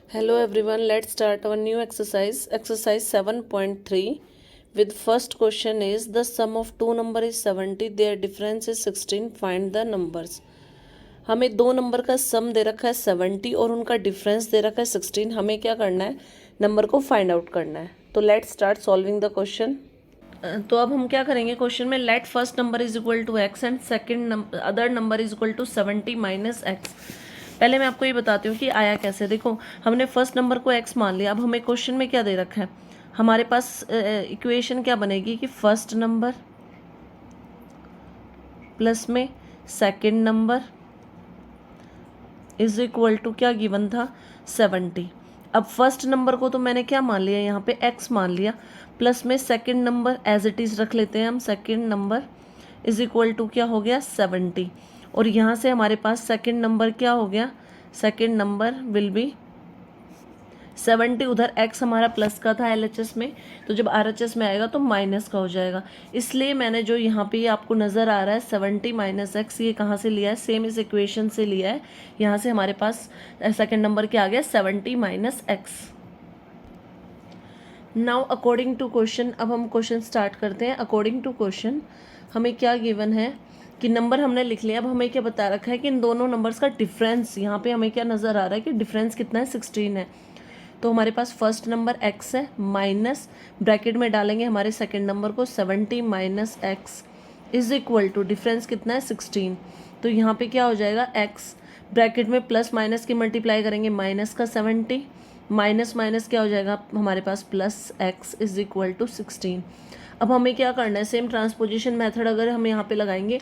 Hello everyone, let's start our new exercise 7.3 with first question is the sum of two number is 70, their difference is 16, find the numbers। हमें दो number का सम दे रखा है 70 और उनका difference दे रखा है 16। हमें क्या करना है, नंबर को फाइंड आउट करना है। तो let's start solving the question. तो अब हम क्या करेंगे, क्वेश्चन में let first number is equal to x and second other number is equal to 70 minus x. पहले मैं आपको ये बताती हूँ कि आया कैसे। देखो, हमने फर्स्ट नंबर को एक्स मान लिया। अब हमें क्वेश्चन में क्या दे रखा है, हमारे पास इक्वेशन क्या बनेगी कि फर्स्ट नंबर प्लस में second number is equal to क्या गिवन था 70। अब फर्स्ट नंबर को तो मैंने क्या मान लिया, यहाँ पे x मान लिया, प्लस में second number as it is रख लेते हैं हम। Second number is equal to क्या हो गया 70, और यहाँ से हमारे पास सेकंड नंबर क्या हो गया, सेकंड नंबर विल बी 70। उधर x हमारा प्लस का था LHS में, तो जब RHS में आएगा तो माइनस का हो जाएगा। इसलिए मैंने जो यहाँ पे आपको नज़र आ रहा है 70 माइनस एक्स, ये कहाँ से लिया है, सेम इस इक्वेशन से लिया है। यहाँ से हमारे पास सेकंड नंबर क्या आ गया 70 minus x. Now according to question, अब हम क्वेश्चन स्टार्ट करते हैं। अकॉर्डिंग टू क्वेश्चन हमें क्या गिवन है कि नंबर हमने लिख लिया। अब हमें क्या बता रखा है कि इन दोनों नंबर्स का डिफरेंस, यहाँ पे हमें क्या नज़र आ रहा है कि डिफरेंस कितना है 16 है। तो हमारे पास फर्स्ट नंबर x है, माइनस ब्रैकेट में डालेंगे हमारे सेकंड नंबर को 70 minus x is equal to difference कितना है 16। तो यहाँ पे क्या हो जाएगा x ब्रैकेट में प्लस माइनस की मल्टीप्लाई करेंगे, माइनस का 70 माइनस माइनस क्या हो जाएगा हमारे पास plus x is equal to 16। अब हमें क्या करना है, सेम ट्रांसपोजिशन मेथड अगर हम यहाँ पे लगाएंगे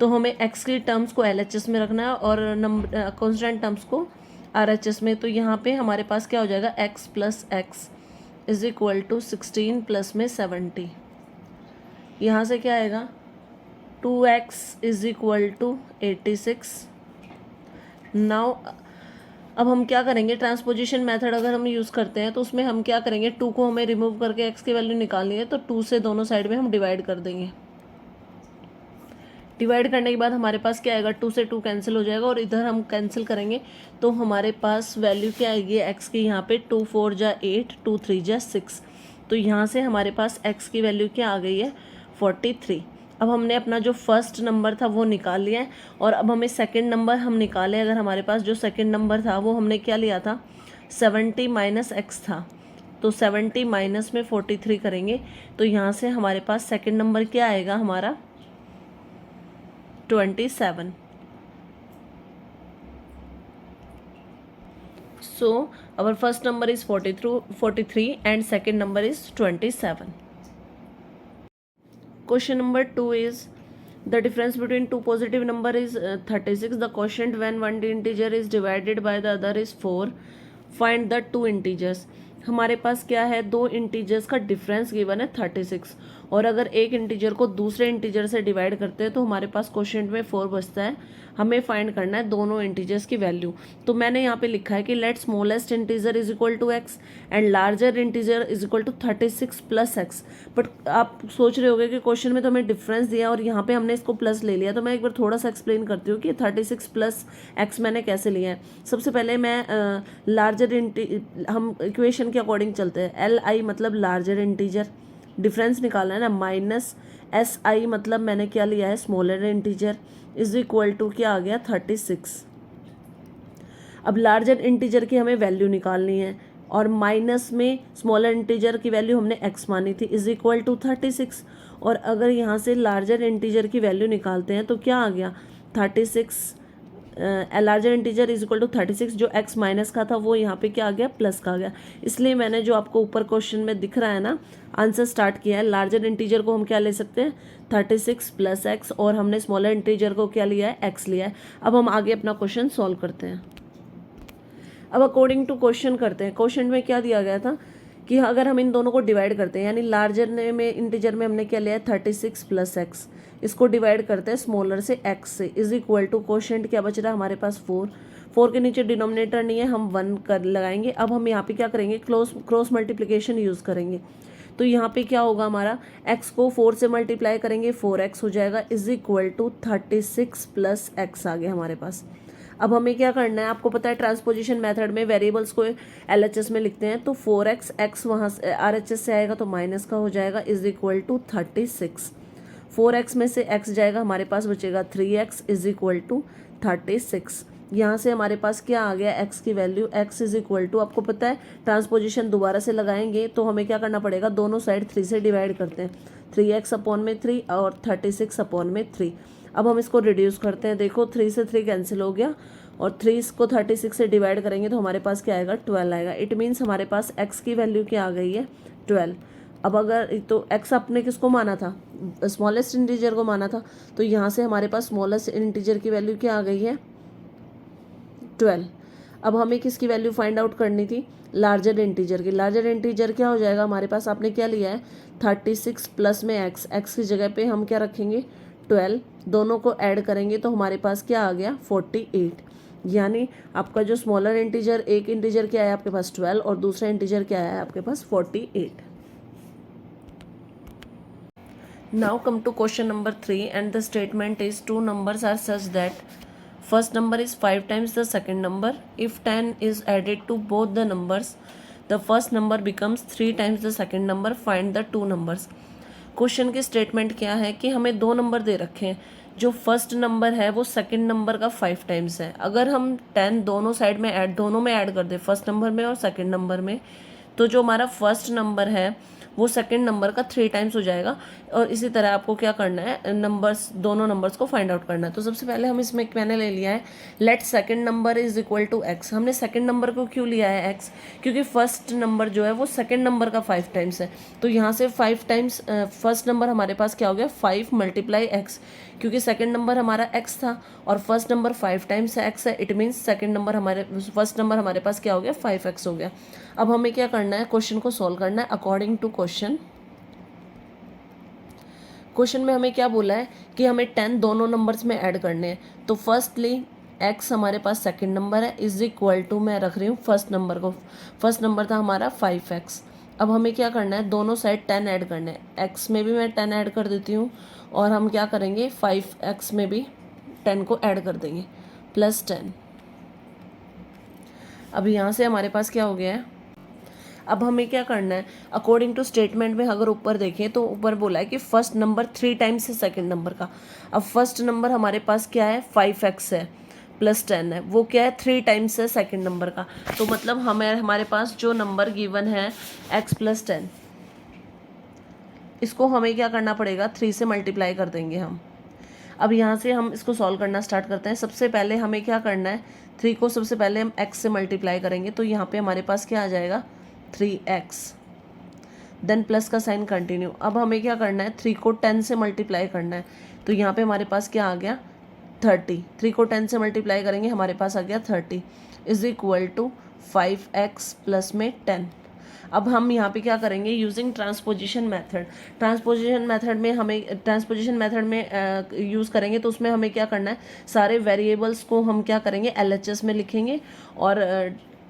तो हमें x की टर्म्स को LHS में रखना है और नंबर कॉन्स्टेंट टर्म्स को RHS में। तो यहाँ पे हमारे पास क्या हो जाएगा x plus x is equal to 16 plus में 70। यहाँ से क्या आएगा 2x is equal to 86। Now अब हम क्या करेंगे, ट्रांसपोजिशन मेथड अगर हम यूज़ करते हैं तो उसमें हम क्या करेंगे, 2 को हमें रिमूव करके x की वैल्यू निकालनी है, तो 2 से दोनों साइड में हम डिवाइड कर देंगे। डिवाइड करने के बाद हमारे पास क्या आएगा, 2 से 2 कैंसिल हो जाएगा और इधर हम कैंसिल करेंगे तो हमारे पास वैल्यू क्या आएगी x की, यहाँ पे 2 4 जा 8, 2 3 जा 6। तो यहाँ से हमारे पास x की वैल्यू क्या आ गई है 43। अब हमने अपना जो फर्स्ट नंबर था वो निकाल लिया है और अब हमें सेकेंड नंबर हम निकालें। अगर हमारे पास जो सेकेंड नंबर था वो हमने क्या लिया था 70 माइनस एक्स था, तो 70 माइनस में 43 करेंगे तो यहाँ से हमारे पास सेकेंड नंबर क्या आएगा हमारा 27। So our first number is 43 and second number is 27. Question number 2 is the difference between two positive number is 36. The quotient when one integer is divided by the other is 4. Find the two integers. हमारे पास क्या है, दो integers का difference given है 36 और अगर एक इंटीजर को दूसरे इंटीजर से डिवाइड करते हैं तो हमारे पास क्वोशिएंट में 4 बचता है। हमें फाइंड करना है दोनों इंटीजर्स की वैल्यू। तो मैंने यहाँ पे लिखा है कि let smallest integer is equal to x and larger integer is equal to 36 plus x. But आप सोच रहे होंगे कि क्वेश्चन में तो हमें डिफरेंस दिया और यहाँ पे हमने इसको प्लस ले लिया। तो मैं एक बार थोड़ा सा एक्सप्लेन करती हूँ कि 36 प्लस एक्स मैंने कैसे लिया है। सबसे पहले मैं लार्जर हम इक्वेशन के अकॉर्डिंग चलते हैं। LI मतलब लार्जर इंटीजर, डिफरेंस निकालना है ना, माइनस SI मतलब मैंने क्या लिया है smaller integer is equal to क्या आ गया 36। अब लार्जर इंटीजर की हमें वैल्यू निकालनी है और माइनस में स्मॉलर इंटीजर की वैल्यू हमने x मानी थी इज इक्वल टू 36। और अगर यहाँ से लार्जर इंटीजर की वैल्यू निकालते हैं तो क्या आ गया 36, larger integer is equal to 36। जो x माइनस का था वो यहाँ पे क्या आ गया प्लस का आ गया। इसलिए मैंने जो आपको ऊपर क्वेश्चन में दिख रहा है ना आंसर स्टार्ट किया है। लार्जर इंटीजर को हम क्या ले सकते हैं 36 प्लस एक्स और हमने स्मॉलर इंटीजर को क्या लिया है x लिया है। अब हम आगे अपना क्वेश्चन सॉल्व करते हैं। अब अकॉर्डिंग टू क्वेश्चन करते हैं। क्वेश्चन में क्या दिया गया था कि अगर हम इन दोनों को डिवाइड करते हैं, यानी लार्जर में इंटीजर में हमने क्या लिया है 36 प्लस एक्स, इसको डिवाइड करते हैं स्मॉलर से x से इज इक्वल टू क्वोशिएंट क्या बच रहा है हमारे पास 4 के नीचे डिनोमिनेटर नहीं है, हम 1 कर लगाएंगे। अब हम यहाँ पे क्या करेंगे क्रॉस मल्टीप्लिकेशन यूज़ करेंगे। तो यहाँ पे क्या होगा हमारा x को 4 से मल्टीप्लाई करेंगे 4x हो जाएगा is equal to 36 plus X आ गया हमारे पास। अब हमें क्या करना है, आपको पता है ट्रांसपोजिशन मेथड में वेरिएबल्स को LHS में लिखते हैं, तो 4x, x वहाँ से RHS से आएगा तो माइनस का हो जाएगा, इज इक्वल टू 36। 4x में से x जाएगा, हमारे पास बचेगा 3x इज इक्वल टू 36। यहाँ से हमारे पास क्या आ गया, x की value, x is equal to, आपको पता है ट्रांसपोजिशन दोबारा से लगाएंगे तो हमें क्या करना पड़ेगा, दोनों साइड 3 से डिवाइड करते हैं, 3x अपॉन में 3 और 36 अपॉन में 3। अब हम इसको रिड्यूस करते हैं, देखो 3 से 3 कैंसिल हो गया और 3 को 36 से डिवाइड करेंगे तो हमारे पास क्या आएगा, 12 आएगा। इट मीन्स हमारे पास x की वैल्यू क्या आ गई है, 12। अब अगर तो x आपने किसको माना था, स्मॉलेस्ट इंटीजर को माना था, तो यहाँ से हमारे पास स्मॉलेस्ट इंटीजर की वैल्यू क्या आ गई है, 12। अब हमें किसकी वैल्यू फाइंड आउट करनी थी, लार्जर इंटीजर की। लार्जर इंटीजर क्या हो जाएगा हमारे पास, आपने क्या लिया है 36 प्लस में x की जगह पे हम क्या रखेंगे 12, दोनों को ऐड करेंगे तो हमारे पास क्या आ गया 48। यानी आपका जो स्मॉलर इंटीजर, एक इंटीजर क्या है आपके पास 12 और दूसरा इंटीजर क्या है आपके पास 48। Now come to question number 3 and the statement is two numbers are such that first number is 5 times the second number. If 10 is added to both the numbers, the first number becomes 3 times the second number. Find the two numbers. Question की statement क्या है कि हमें दो number दे रखे हैं, जो first number है वो सेकंड नंबर का 5 टाइम्स है। अगर हम 10 दोनों साइड में दोनों में ऐड कर दें, फर्स्ट नंबर में और सेकंड नंबर में, तो जो हमारा फर्स्ट नंबर है वो सेकंड नंबर का 3 टाइम्स हो जाएगा। और इसी तरह आपको क्या करना है, नंबर्स, दोनों नंबर्स को फाइंड आउट करना है। तो सबसे पहले हम इसमें मैंने ले लिया है let second number is equal to x। हमने सेकंड नंबर को क्यों लिया है x, क्योंकि फर्स्ट नंबर जो है वो सेकंड नंबर का 5 टाइम्स है। तो यहाँ से 5 टाइम्स फर्स्ट नंबर हमारे पास क्या हो गया 5 मल्टीप्लाई x, क्योंकि सेकंड नंबर हमारा x था और फर्स्ट नंबर 5 टाइम्स x है। इट मीन्स सेकंड नंबर हमारे फर्स्ट नंबर हमारे पास क्या हो गया 5x हो गया। अब हमें क्या करना है, क्वेश्चन को सॉल्व करना है अकॉर्डिंग टू क्वेश्चन। क्वेश्चन में हमें क्या बोला है कि हमें 10 दोनों नंबर्स में ऐड करने हैं। तो फर्स्टली x हमारे पास सेकंड नंबर है इज इक्वल टू, मैं रख रही हूँ फर्स्ट नंबर को, फर्स्ट नंबर था हमारा 5x। अब हमें क्या करना है, दोनों साइड 10 ऐड करने हैं, x में भी मैं 10 ऐड कर देती हूँ और हम क्या करेंगे 5x में भी 10 को ऐड कर देंगे प्लस 10। अब यहाँ से हमारे पास क्या हो गया है, अब हमें क्या करना है अकॉर्डिंग टू स्टेटमेंट में, अगर ऊपर देखें तो ऊपर बोला है कि फर्स्ट नंबर 3 टाइम्स है सेकंड नंबर का। अब फर्स्ट नंबर हमारे पास क्या है 5x है प्लस 10 है, वो क्या है 3 टाइम्स है सेकंड नंबर का। तो मतलब हमारे पास जो नंबर गिवन है x प्लस 10, इसको हमें क्या करना पड़ेगा 3 से मल्टीप्लाई कर देंगे हम। अब यहाँ से हम इसको सॉल्व करना स्टार्ट करते हैं। सबसे पहले हमें क्या करना है, 3 को सबसे पहले हम x से मल्टीप्लाई करेंगे तो यहाँ पे हमारे पास क्या आ जाएगा 3x, देन प्लस का साइन कंटिन्यू। अब हमें क्या करना है 3 को 10 से मल्टीप्लाई करना है तो यहाँ पे हमारे पास क्या आ गया 30। 3 को 10 से मल्टीप्लाई करेंगे हमारे पास आ गया 30 is equal to 5x plus में 10। अब हम यहाँ पे क्या करेंगे using transposition method. Transposition method में यूज़ करेंगे तो उसमें हमें क्या करना है, सारे वेरिएबल्स को हम क्या करेंगे LHS में लिखेंगे और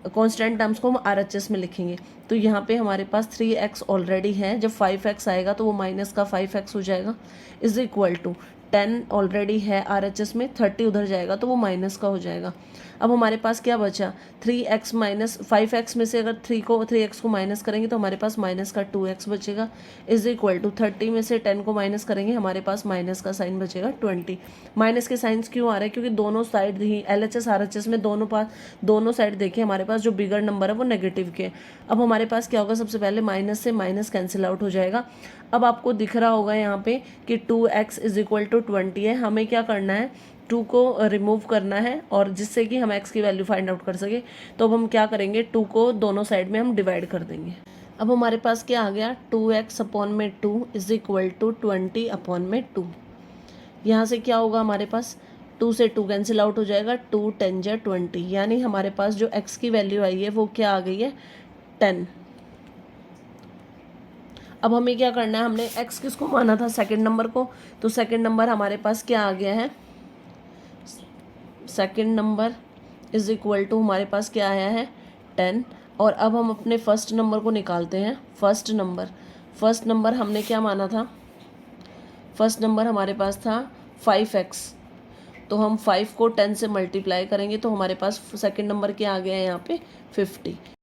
कांस्टेंट टर्म्स को हम RHS में लिखेंगे। तो यहाँ पे हमारे पास 3x ऑलरेडी है, जब 5x आएगा तो वो माइनस का 5x हो जाएगा इज इक्वल टू 10 ऑलरेडी है RHS में, 30 उधर जाएगा तो वो माइनस का हो जाएगा। अब हमारे पास क्या बचा 3x माइनस 5x में से अगर 3x को माइनस करेंगे तो हमारे पास माइनस का 2x बचेगा इज इक्वल टू 30 में से 10 को माइनस करेंगे हमारे पास माइनस का साइन बचेगा 20। माइनस के साइंस क्यों आ रहे हैं, क्योंकि दोनों साइड ही LHS RHS में दोनों साइड देखिए हमारे पास जो बिगर नंबर है वो नेगेटिव के। अब हमारे पास क्या होगा, सबसे पहले माइनस से माइनस कैंसिल आउट हो जाएगा। अब आपको दिख रहा होगा यहाँ पे कि 2x इज इक्वल टू 20 है। हमें क्या करना है 2 को रिमूव करना है और जिससे कि हम x की वैल्यू फाइंड आउट कर सके। तो अब हम क्या करेंगे 2 को दोनों साइड में हम डिवाइड कर देंगे। अब हमारे पास क्या आ गया 2x अपॉन में 2 इज इक्वल टू 20 अपॉन में 2। यहाँ से क्या होगा हमारे पास 2 से 2 कैंसिल आउट हो जाएगा, 2 10 जा 20, यानी हमारे पास जो x की वैल्यू आई है वो क्या आ गई है 10। अब हमें क्या करना है, हमने x किसको माना था सेकंड नंबर को, तो सेकंड नंबर हमारे पास क्या आ गया है, second number is equal to हमारे पास क्या आया है 10। और अब हम अपने फर्स्ट नंबर को निकालते हैं। फर्स्ट नंबर हमने क्या माना था, फर्स्ट नंबर हमारे पास था 5x तो हम 5 को 10 से मल्टीप्लाई करेंगे तो हमारे पास सेकंड नंबर के आ गया है यहाँ पे 50।